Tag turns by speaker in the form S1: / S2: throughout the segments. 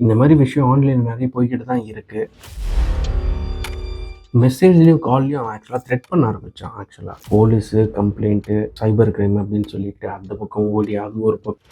S1: இந்த மாதிரி விஷயம் ஆன்லைன் நிறைய போய்கிட்டு தான் இருக்குது. மெசேஜ்லேயும் கால்லையும் அவன் ஆக்சுவலாக த்ரெட் பண்ண ஆரம்பித்தான். போலீஸு கம்ப்ளைண்ட்டு சைபர் கிரைம் அப்படின்னு சொல்லிட்டு அந்த பக்கம் ஓடி அது ஒரு பக்கம்.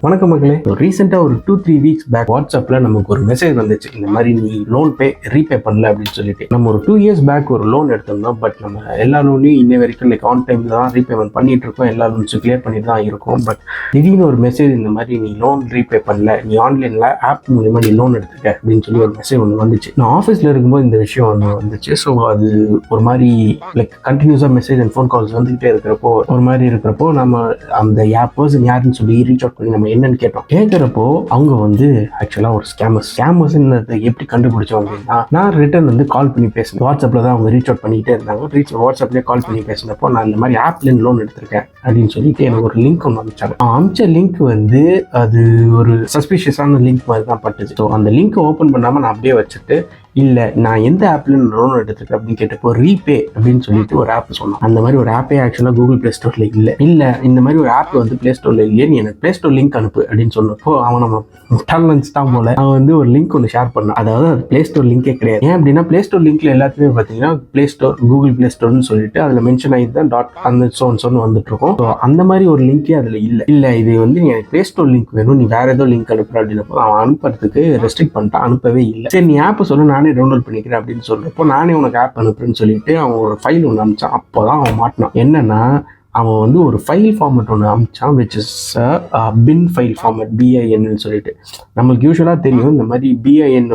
S1: வணக்கம் மக்களே. ரீசெண்டாக ஒரு 2-3 வீக்ஸ் பேக் வாட்ஸ்அப்பில் நமக்கு ஒரு மெசேஜ் வந்துச்சு, இந்த மாதிரி நீ லோன் ரீபே பண்ணல அப்படின்னு சொல்லிட்டு. நம்ம ஒரு 2 years பேக் ஒரு லோன் எடுத்திருந்தோம். பட் நம்ம எல்லா லோனையும் இன்ன வரைக்கும் ஆன் டைமில் தான் ரீபேமெண்ட் பண்ணிட்டு இருக்கோம். எல்லா லோன்ஸும் கிளியர் பண்ணிட்டு தான் இருக்கும். பட் திடீர்னு ஒரு மெசேஜ், இந்த மாதிரி நீ லோன் ரீபே பண்ணல, நீ ஆன்லைனில் ஆப் மூலியமாக நீ லோன் எடுத்துக்க அப்படின்னு சொல்லி ஒரு மெசேஜ் ஒன்று வந்துச்சு. நான் ஆஃபீஸில் இருக்கும்போது இந்த விஷயம் ஒன்று வந்துச்சு. ஸோ அது ஒரு மாதிரி கண்டினியூஸாக மெசேஜ் அண்ட் ஃபோன் கால்ஸ் வந்துகிட்டே இருக்கிறப்போ ஒரு மாதிரி இருக்கிறப்போ நம்ம அந்த பர்சன் யாருன்னு சொல்லி ரீச் அவுட் பண்ணி நம்ம என்னன்னு கேட்கிறப்போ அவங்க வந்து ஆக்சுவலா ஒரு ஸ்கேமர்ஸ் எப்படி கண்டுபிடிச்சோம் அப்படின்னா, நான் ரிட்டர்ன் கால் பண்ணி பேசினேன். வாட்ஸ்அப்ல தான் அவங்க ரீச் அவுட் பண்ணிட்டே இருந்தாங்க. வாட்ஸ்அப்லேயே கால் பண்ணி பேசினப்போ நான் இந்த மாதிரி ஆப்ல லோன் எடுத்திருக்கேன் அப்படின்னு சொல்லிட்டு எனக்கு ஒரு லிங்க் ஒன்று அனுப்பிச்சாங்க. அனுப்பிச்ச லிங்க் அது ஒரு சஸ்பிஷியஸான லிங்க் மாதிரி தான் பட்டுச்சு. ஸோ அந்த லிங்க் ஓப்பன் பண்ணாம நான் அப்படியே வச்சுட்டு, இல்லை நான் எந்த ஆப்ல லோன் எடுத்துருக்கேன் அப்படின்னு கேட்டப்போ ரீபே அப்படின்னு சொல்லிட்டு ஒரு ஆப் சொன்னான். அந்த மாதிரி ஒரு ஆப்பே ஆக்சுவலாக கூகுள் பிளே ஸ்டோர்ல இல்லை இந்த மாதிரி ஒரு ஆப் பிளே ஸ்டோர்ல இல்லையே, நீ எனக்கு பிளே ஸ்டோர் லிங்க் அனுப்பு அப்படின்னு சொன்னப்போ அவன் நம்ம முட்டாள் நினச்சிட்டான் போல. அவன் ஒரு லிங்க் ஒன்று ஷேர் பண்ணான். அதாவது அது பிளே ஸ்டோர் லிங்கே கிடையாது. ஏன் அப்படின்னா பிளே ஸ்டோர் லிங்க்ல எல்லாத்துக்குமே பார்த்தீங்கன்னா பிளே ஸ்டோர் கூகுள் பிளே ஸ்டோர்னு சொல்லிட்டு அதில் மென்ஷன் ஆகி தான் டாட் அந்த சொன்னு வந்துட்டு இருக்கும். ஸோ அந்த மாதிரி ஒரு லிங்கே அதில் இல்லை இது நீ எனக்கு பிளே ஸ்டோர் லிங்க் வேணும், நீ வேற ஏதோ லிங்க் அனுப்புற அப்படின்னப்போ அவன் அனுப்புறதுக்கு ரெஸ்ட்ரிக்ட் பண்ணிட்டான், அனுப்பவே இல்லை. சரி நீ ஆப் சொல்லு, நானே டவுன்லோட் பண்ணிக்கிறேன் அப்படின்னு சொல்றப்போ நானே உனக்கு ஆப் அனுப்புறேன்னு சொல்லிட்டு அவன் ஒரு ஃபைல் ஒன்று அனுப்பிச்சான். அப்போதான் அவன் மாட்டினான். என்னன்னா அவன் ஒரு ஃபைல் ஃபார்மேட் ஒன்று அனுப்பிச்சான், which is bin file format, BIN சொல்லிட்டு. நம்மளுக்கு யூஸ்வலாக தெரியும் இந்த மாதிரி BIN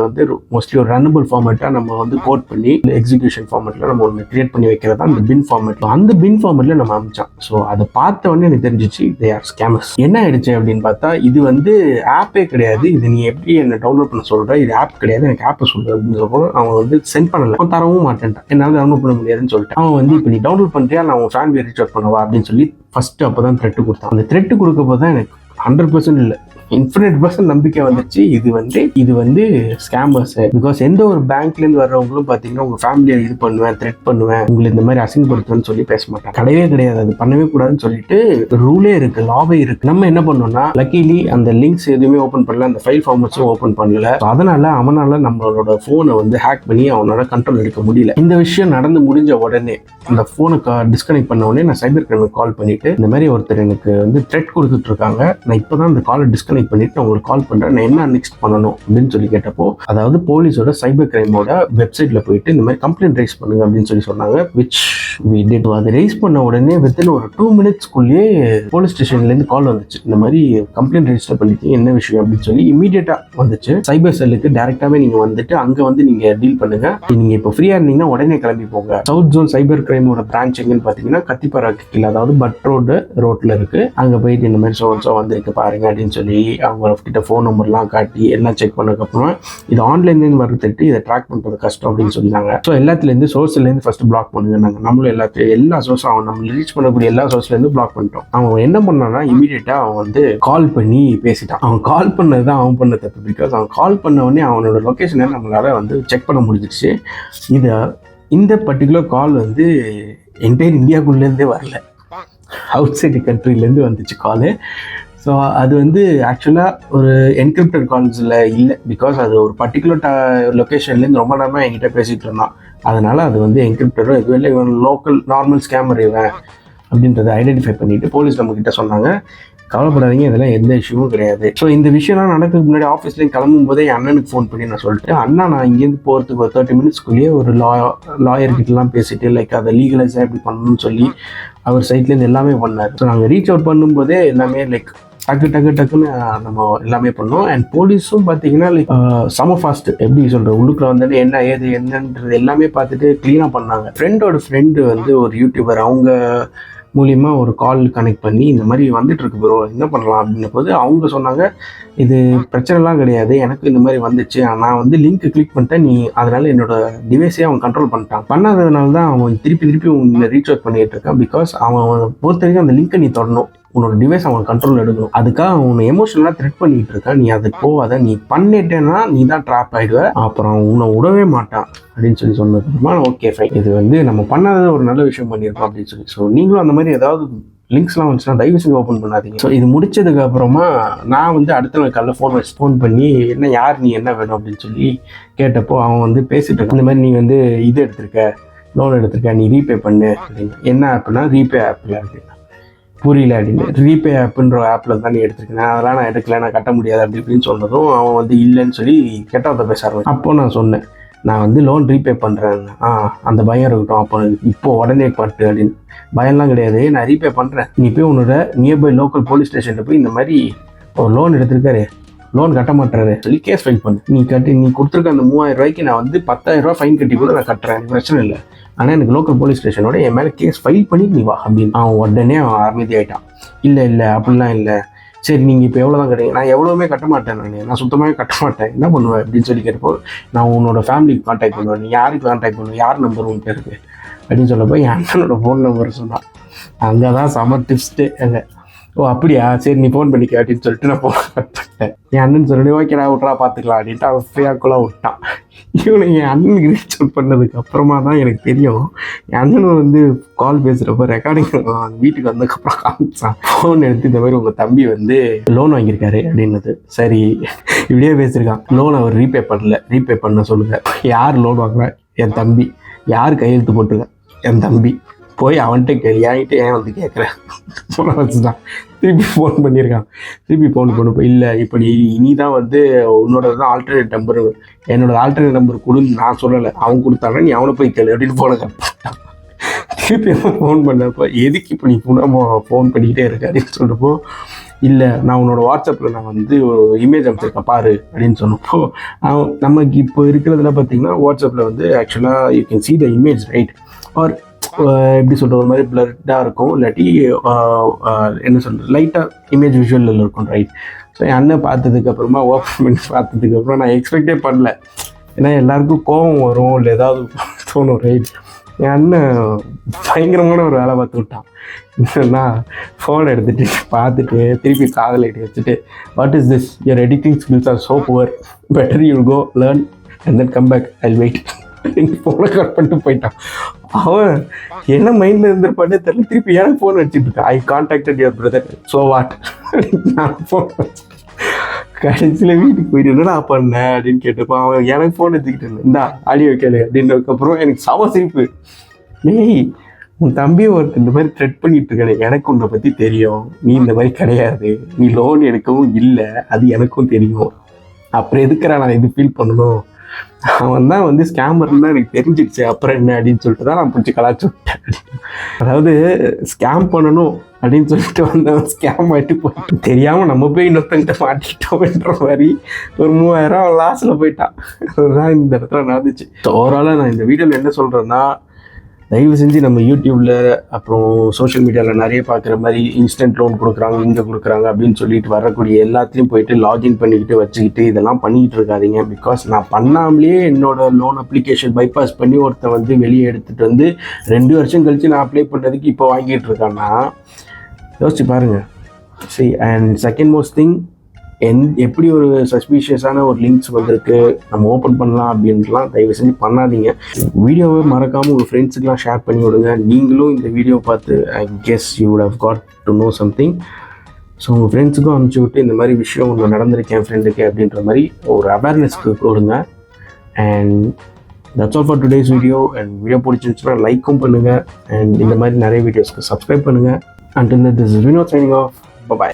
S1: மோஸ்ட்லி ஒரு ரன்னபிள் ஃபார்மேட்டாக நம்ம கோட் பண்ணி எக்ஸிக்யூஷன் ஃபார்மேட்டில் நம்ம ஒன்று கிரியேட் பண்ணி வைக்கிறதா அந்த பின் ஃபார்மேட். அந்த பின் ஃபார்மேட்டில் நம்ம அனுப்பிச்சான். ஸோ அதை பார்த்த உடனே எனக்கு தெரிஞ்சிச்சு தே ஆர் ஸ்கேமர்ஸ். என்ன ஆயிடுச்சு அப்படின்னு பார்த்தா, இது ஆப்பே கிடையாது, இது நீ எப்படி என்ன டவுன்லோட் பண்ண சொல்கிற, இது ஆப் கிடையாது, எனக்கு ஆப்பை சொல்கிற அப்படின்னு சொல்லுவோம். அவன் சென்ட் பண்ணலை, அவன் தரவும் மாட்டேன்ட்டான், என்னால் டவுன்லோட் பண்ண முடியாதுன்னு சொல்லிட்டு. அவன் இப்போ நீ டவுன்லோட் பண்ணுறியா, நான் உன் ஃபேன் ரீச் அவுட் பண்ணவா அப்படின்னு சொல்லி ஃபர்ஸ்ட் அப்பதான் த்ரெட் கொடுத்தான். அந்த த்ரெட் கொடுக்கப்போ தான் எனக்கு 100% இல்லை, infinite% நம்பிக்கை வந்துச்சு. இது ஸ்கேமர்ஸ். பிகாஸ் எந்த ஒரு பேங்க்ல இருந்து வர்றவங்களும் பாத்தீங்கன்னா உங்க ஃபேமிலியை இது பண்ணுவேன், த்ரெட் பண்ணுவேன், உங்களை இந்த மாதிரி அசிங்கப்படுத்துவேன்னு சொல்லி பேச மாட்டாங்க. கிடையவே கிடையாது, அது பண்ணவே கூடாதுன்னு சொல்லிட்டு ரூலே இருக்கு, லாவே இருக்கு. நம்ம என்ன பண்ணோம்னா, லக்கிலி அந்த லிங்க்ஸ் எதுவுமே ஓப்பன் பண்ணல, அந்த ஃபைல் ஃபார்மட்ஸும் ஓப்பன் பண்ணல. அதனால அவனால நம்மளோட போனை ஹேக் பண்ணி அவனோட கண்ட்ரோல் எடுக்க முடியல. இந்த விஷயம் நடந்து முடிஞ்ச உடனே அந்த போனை டிஸ்கனெக்ட் பண்ண உடனே நான் சைபர் கிரைமுக்கு கால் பண்ணிட்டு, இந்த மாதிரி ஒருத்தர் எனக்கு த்ரெட் கொடுத்துட்டு இருக்காங்க, நான் இப்பதான் அந்த காலை டிஸ்கனெக்ட் பண்ணிட்டு உங்களுக்கு கால் பண்றேன், நான் என்ன நெக்ஸ்ட் பண்ணணும் அப்படின்னு சொல்லி கேட்டப்போ, அதாவது போலீஸோட சைபர் கிரைமோட வெப்சைட்ல போயிட்டு இந்த மாதிரி கம்ப்ளைண்ட் ரைஸ் பண்ணுங்க அப்படின்னு சொல்லி சொன்னாங்க. Which we did. அது ரைஸ் பண்ண உடனே வித்தின் ஒரு 2 minutesக்குள்ளேயே போலீஸ் ஸ்டேஷன்ல இருந்து கால் வந்துச்சு, இந்த மாதிரி கம்ப்ளைண்ட் ரெஜிஸ்டர் பண்ணிருக்கீங்க, என்ன விஷயம் அப்படின்னு சொல்லி இமீடியட்டா வந்துச்சு. சைபர் செல்லுக்கு டைரக்டாவே நீங்க வந்துட்டு அங்க நீங்க டீல் பண்ணுங்க, நீங்க இப்போ ஃப்ரீயா இருந்தீங்கன்னா உடனே கிளம்பி போங்க. சவுத் ஜோன் சைபர் கிரைமோட பிரான்ச் எங்கன்னு பாத்தீங்கன்னா கத்திப்பாராக்கு கீழே, அதாவது பட் ரோட்ல இருக்கு. அங்க போயிட்டு இந்த மாதிரி சோ வந்திருக்கு பாருங்க அப்படின்னு சொல்லி அவங்க கிட்ட ஃபோன் நம்பர்லாம் காட்டி எல்லாம் செக் பண்ணதுக்கப்புறம், இது ஆன்லைன்லேருந்து வரதுட்டு இதை ட்ராக் பண்ணுறது கஷ்டம் அப்படின்னு சொன்னாங்க. ஸோ எல்லாத்துலேருந்து சோர்ஸ்லேருந்து ஃபர்ஸ்ட் பிளாக் பண்ணுங்க. நாங்கள் நம்மளும் எல்லா சோர்ஸும் அவன் நம்ம ரீச் பண்ணக்கூடிய எல்லா சோர்ஸ்லேருந்து பிளாக் பண்ணிட்டோம். அவன் என்ன பண்ணான்னா இமீடியட்டா அவன் கால் பண்ணி பேசிட்டான். அவன் கால் பண்ணது தான் அவன் பண்ண தப்பு. பிகாஸ் அவன் கால் பண்ண உடனே அவனோட லொக்கேஷனை நம்மளால செக் பண்ண முடிஞ்சிருச்சு. இந்த பர்டிகுலர் கால் என்டையர் இந்தியாவுக்குள்ளேருந்தே வரல, அவுட் சைடு கண்ட்ரிலேருந்து வந்துச்சு காலு. ஸோ அது ஆக்சுவலாக ஒரு என்கிரிப்டட் கால்ஸில் இல்லை. பிகாஸ் அது ஒரு பர்டிகுலர் லொக்கேஷன்லேருந்து ரொம்ப நேரமாக என்கிட்ட பேசிகிட்டு இருந்தான். அதனால் அது என்கிரிப்டடோ எதுவும் இல்லை, இவன் லோக்கல் நார்மல் ஸ்கேமர் இவன் அப்படின்றத ஐடென்டிஃபை பண்ணிவிட்டு போலீஸ் நம்மக்கிட்ட சொன்னாங்க, கவலைப்படாதீங்க, இதெல்லாம் எந்த இஷ்யூவும் கிடையாது. ஸோ இந்த விஷயம்லாம் நடக்கிறதுக்கு முன்னாடி ஆஃபீஸ்லேயும் கிளம்பும் போதே என் அண்ணனுக்கு ஃபோன் பண்ணி நான் சொல்லிட்டு, அண்ணா நான் இங்கேருந்து போகிறதுக்கு ஒரு 30 minutesக்குள்ளேயே ஒரு லாயர்கிட்டலாம் பேசிட்டு அதை லீகலைஸாக எப்படி பண்ணணும்னு சொல்லி அவர் சைட்லேருந்து எல்லாமே பண்ணார். ஸோ நாங்கள் ரீச் அவுட் பண்ணும்போதே எல்லாமே டக்குன்னு நம்ம எல்லாமே பண்ணோம். அண்ட் போலீஸும் பார்த்தீங்கன்னா செம ஃபாஸ்ட். எப்படி சொல்கிறேன், உள்ளுக்குள்ள வந்தோடனே என்ன ஏது என்னன்றது எல்லாமே பார்த்துட்டு க்ளீனாக பண்ணாங்க. ஃப்ரெண்டோட ஃப்ரெண்டு ஒரு யூடியூபர், அவங்க மூலியமா ஒரு கால் கனெக்ட் பண்ணி இந்த மாதிரி வந்துட்டு இருக்கு ப்ரோ, என்ன பண்ணலாம் அப்படின்ன போது அவங்க சொன்னாங்க, இது பிரச்சனைலாம் கிடையாது, எனக்கு இந்த மாதிரி வந்துச்சு, நான் லிங்க் கிளிக் பண்ணிட்டேன், நீ அதனால என்னோட டிவைஸே அவன் கண்ட்ரோல் பண்ணிட்டான், பண்ணாததுனால தான் அவன் திருப்பி உங்களை ரீச் அவுட் பண்ணிட்டு இருக்கான். பிகாஸ் அவன் பொறுத்த வரைக்கும் அந்த லிங்கை நீ தொடணும், உன்னோட டிவைஸ் அவன் கண்ட்ரோல் எடுக்கணும். அதுக்காக உன்னை எமோஷனலாக த்ரெட் பண்ணிட்டு இருக்கான். நீ அது போகாத, நீ பண்ணிட்டேன்னா நீ தான் ட்ராப் ஆகிடுவ, அப்புறம் உன்னை விடவே மாட்டான் அப்படின்னு சொல்லி சொன்னதுக்கப்புறமா ஓகே ஃபைன், இது வந்து நம்ம பண்ணாத ஒரு நல்ல விஷயம் பண்ணியிருக்கோம் அப்படின்னு சொல்லி. ஸோ நீங்களும் அந்த மாதிரி ஏதாவது லிங்க்ஸ்லாம் வந்துச்சுன்னா தயவு செஞ்சு ஓப்பன் பண்ணாதீங்க. ஸோ இது முடிச்சதுக்கு அப்புறமா நான் வந்து அடுத்த நாள் காலைல ஃபோன் பண்ணி என்ன யார் நீ என்ன வேணும் அப்படின்னு சொல்லி கேட்டப்போ அவன் வந்து பேசிட்டு இருக்கான். இந்த மாதிரி நீ வந்து இது எடுத்திருக்க, லோன் எடுத்திருக்க, நீ ரீபே பண்ணு அப்படின்னு. என்ன ஆப்னா ரீபே ஆப்பில் அப்படின்னா புரியல அப்படின்னு. ரீபே ஆப்புன்ற ஆப்பில் தான் நீ எடுத்திருக்கேன், அதெல்லாம் நான் எடுக்கல, நான் கட்ட முடியாது அப்படி இப்படின்னு சொன்னதும் அவன் வந்து இல்லைன்னு சொல்லி கெட்டவத்தை பேச ஆரம்பிச்சான். அப்போ நான் சொன்னேன் நான் வந்து லோன் ரீபே பண்ணுறேன், அந்த பயம் இருக்கட்டும், அப்போ இப்போ உடனே கட்டு அப்படின்னு. பயம்லாம் கிடையாது, நான் ரீபே பண்ணுறேன், நீ போய் உன்னோட நியர்பை லோக்கல் போலீஸ் ஸ்டேஷனில் போய் இந்த மாதிரி ஒரு லோன் எடுத்திருக்காரு, லோன் கட்ட மாட்டாரு சொல்லி கேஸ் ஃபைல் பண்ணு. நீ கொடுத்துருக்க அந்த 3000 ரூபாய்க்கு நான் வந்து 10,000 ரூபா ஃபைன் கட்டி கூட நான் கட்டுறேன், பிரச்சனை இல்லை, ஆனால் எனக்கு லோக்கல் போலீஸ் ஸ்டேஷனோட என் மேலே கேஸ் ஃபைல் பண்ணி நீ வா அப்படின்னு. அவன் உடனே அவன் அமைதி ஆகிட்டான். இல்லை அப்படிலாம் இல்லை, சரி நீங்கள் இப்போ எவ்வளோ தான் கட்டுங்க, நான் எவ்வளோவுமே கட்ட மாட்டேன், நான் சுத்தமாகவே கட்ட மாட்டேன், என்ன பண்ணுவேன் அப்படின்னு சொல்லி கேட்டப்போ நான் உன்னோட ஃபேமிலிக்கு கான்டாக்ட் பண்ணுவேன், நீ யாருக்கு கான்டாக்ட் பண்ணுவேன், யார் நம்பர் உன் பேருக்கு அப்படின்னு சொல்லப்போ என் அண்ணனோட ஃபோன் நம்பர் சொன்னான். அங்கே தான் செம டிப்ஸ்ட்டு அங்கே. ஓ அப்படியா, சரி நீ ஃபோன் பண்ணிக்க அப்படின்னு சொல்லிட்டு நான் ஃபோன் கட் பண்ணிட்டேன். என் அண்ணன் சொல்லி ஓகேடா விட்றா பார்த்துக்கலாம் அப்படின்ட்டு அவன் ஃப்ரீயாக்குள்ளே விட்டான். இவனை என் அண்ணனுக்கு ரீச் அவுட் பண்ணதுக்கு அப்புறமா தான் எனக்கு தெரியும், என் அண்ணன் வந்து கால் பேசுகிறப்ப ரெக்கார்டிங் வீட்டுக்கு வந்ததுக்கப்புறம் காமிச்சான். ஃபோன் எடுத்து இந்த மாதிரி உங்கள் தம்பி வந்து லோன் வாங்கியிருக்காரு அப்படின்னது. சரி இப்படியே பேசியிருக்கான், லோன் அவர் ரீபே பண்ண சொல்லுங்கள். யார் லோன் வாங்கினா? என் தம்பி. யார் கையெழுத்து போட்டிருக்க? என் தம்பி. போய் அவன்கிட்ட என்கிட்ட ஏன் வந்து கேட்குறேன் ஃபோனை வச்சுதான். திருப்பி ஃபோன் பண்ணியிருக்கான். திருப்பி ஃபோன் பண்ணப்போ இல்லை இப்போ நீ தான் வந்து உன்னோட தான் ஆல்டர்னேட் நம்பர், என்னோட ஆல்டர்னேட் நம்பர் கொடுன்னு நான் சொல்லலை, அவன் கொடுத்தானா நீ அவனை போய் கேளு அப்படின்னு ஃபோனை கட் பண்ணிட்டான். திருப்பி அவன் ஃபோன் பண்ணப்போ எதுக்கு இப்போ நீ ஃபோன் பண்ணிக்கிட்டே இருக்க அப்படின்னு சொல்கிறப்போ இல்லை நான் உன்னோட வாட்ஸ்அப்பில் நான் வந்து ஒரு இமேஜ் அமைச்சிருக்கேன் பாரு அப்படின்னு சொன்னப்போ அவன் நமக்கு இப்போ இருக்கிறதுல பார்த்தீங்கன்னா வாட்ஸ்அப்பில் வந்து ஆக்சுவலாக you can see the image right, ஆர் எப்படி சொல்கிற ஒரு மாதிரி பிளட்டாக இருக்கும், இல்லாட்டி என்ன சொல்கிறது லைட்டாக இமேஜ் விஷுவலில் இருக்கும் ரைட். ஸோ என் அண்ணன் பார்த்ததுக்கப்புறமா ஓப்பன் பண்ணி பார்த்ததுக்கப்புறம் நான் எக்ஸ்பெக்டே பண்ணல, ஏன்னா எல்லாருக்கும் கோபம் வரும் இல்லை ஏதாவது தோணும் ரைட். என் அண்ணன் பயங்கரமான ஒரு வேலை பார்த்து விட்டான். என்னன்னா ஃபோன் எடுத்துகிட்டு பார்த்துட்டு திருப்பி காதில் எட்டி வச்சுட்டு what is this, your editing skills are so poor, better you go learn and then come back, I wait. ஃபோனை கட் பண்ணிட்டு போயிட்டான். அவன் என்ன மைண்டில் இருந்திருப்பானே தெரியல, திருப்பி எனக்கு ஃபோன் அடிச்சுட்டு இருக்கான். I contacted your brother, so what நான் ஃபோன் வச்சு கடைசியில் வீட்டுக்கு போயிட்டு என்னடா பண்ணேன் அப்படின்னு கேட்டப்போ அவன் எனக்கு ஃபோன் எடுத்துக்கிட்டு இருந்தேன், இந்தா ஆடியோ கேளு அப்படின்றதுக்கப்புறம் எனக்கு சம சிரிப்பு. ஏய் உன் தம்பியை ஒருத்தர் இந்த மாதிரி த்ரெட் பண்ணிட்டு இருக்கானே, எனக்கு உன்னை பற்றி தெரியும், நீ இந்த மாதிரி கிடையாது, நீ லோன் எடுக்கவும் இல்லை, அது எனக்கும் தெரியும், அப்புறம் எதுக்குறா நான் இது ஃபீல் பண்ணணும், அவன் தான் வந்து ஸ்கேமர்னு தான் எனக்கு தெரிஞ்சிடுச்சு, அப்புறம் என்ன அப்படின்னு சொல்லிட்டு தான் நான் பிடிச்சி கலாச்சி விட்டேன். அதாவது ஸ்கேம் பண்ணணும் அப்படின்னு சொல்லிட்டு வந்தவன் ஸ்கேம் ஆகிட்டு போயிட்டு தெரியாமல் நம்ம போய் இன்னொருத்தங்கிட்ட மாட்டிக்கிட்டோம்ன்ற மாதிரி ஒரு 3000 லாஸில் போயிட்டான். அதுதான் இந்த இடத்துல நடந்துச்சு. ஸோ ஓவராலாக நான் இந்த வீடியோவில் என்ன சொல்கிறேன்னா, தயவு செஞ்சு நம்ம யூடியூப்பில் அப்புறம் சோஷியல் மீடியாவில் நிறைய பார்க்குற மாதிரி இன்ஸ்டன்ட் லோன் கொடுக்குறாங்க, இங்கே கொடுக்குறாங்க அப்படின்னு சொல்லிட்டு வரக்கூடிய எல்லாத்தையும் போயிட்டு லாகின் பண்ணிக்கிட்டு வச்சுக்கிட்டு இதெல்லாம் பண்ணிக்கிட்டு இருக்காதிங்க. பிகாஸ் நான் பண்ணாமலேயே என்னோட லோன் அப்ளிகேஷன் பைபாஸ் பண்ணி ஒருத்தன் வந்து வெளியே எடுத்துகிட்டு வந்து 2 வருஷம் கழித்து நான் அப்ளை பண்ணுறதுக்கு இப்போ வாங்கிட்டு இருக்கான்னா யோசிச்சு பாருங்கள். சரி, அண்ட் செகண்ட் மோஸ்ட் திங், எப்படி ஒரு சஸ்பீஷியஸான ஒரு லிங்க்ஸ் வந்திருக்கு நம்ம ஓப்பன் பண்ணலாம் அப்படின்ட்டுலாம் தயவு செஞ்சு பண்ணாதீங்க. வீடியோவை மறக்காமல் உங்கள் ஃப்ரெண்ட்ஸுக்கெலாம் ஷேர் பண்ணி விடுங்க. நீங்களும் இந்த வீடியோ பார்த்து I guess you would have got to know something. So உங்கள் ஃப்ரெண்ட்ஸுக்கும் அனுப்பிச்சி விட்டு இந்த மாதிரி விஷயம் ஒன்று நடந்திருக்கேன் ஃப்ரெண்டுக்கு அப்படின்ற மாதிரி ஒரு அவேர்னஸ்க்கு கொடுங்க. And that's all for today's video. And video பிடிச்சிருந்துச்சுன்னா லைக்கும் பண்ணுங்கள், அண்ட் இந்த மாதிரி நிறைய வீடியோஸ்க்கு சப்ஸ்கிரைப் பண்ணுங்கள். Until then, this is Vinod signing off. Bye-bye.